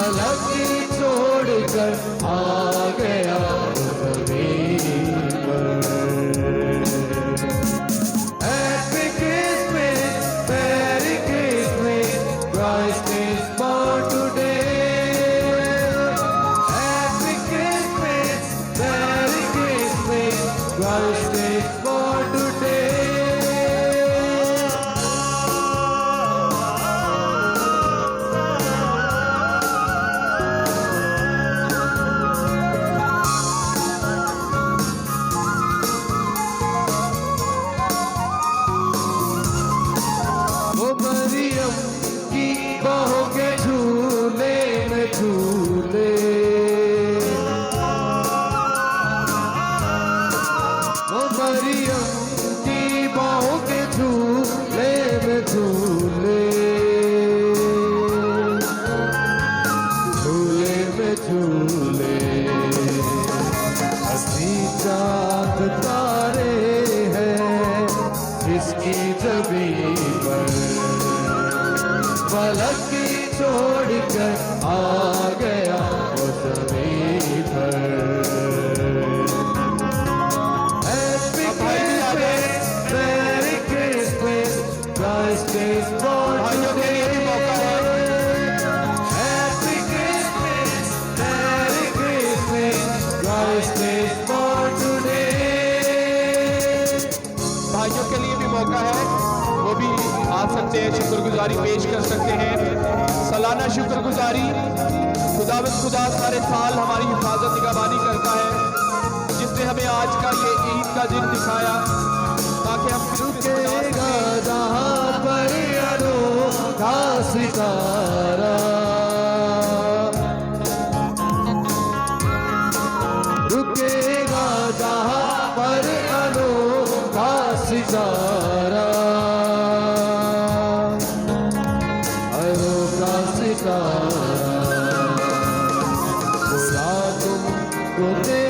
फलक छोड़कर आ गया ज़मीन पर। Happy Christmas, Merry Christmas, Christ is born today. Happy Christmas, Merry Christmas, Christ is born today. वो मरियम की बहू के झूले में झूले, वो मरियम की बहू के झूले में झूले, झूले में झूले। हंसी चाँद तारे हैं जिसकी जमीन पर, फलक छोड़कर आ गया वो ज़मीन पर। Happy Christmas, Merry Christmas, Christ is born today. Happy Christmas, Merry Christmas, Christ is born today. भाइयों के लिए भी मौका है, वो भी आ सकते हैं, शुक्रगुजारी पेश कर सकते हैं। सालाना शुक्रगुजारी खुदावंद खुदा सारे साल हमारी हिफाजत निगहबानी करता है, जिसने हमें आज का ये ईद का दिन दिखाया ताकि हम रुकेगा जहाँ पर अनोखा सितारा, रुकेगा जहाँ पर अनोखा सितारा, अनोखा सितारा। खुदा तुमको दे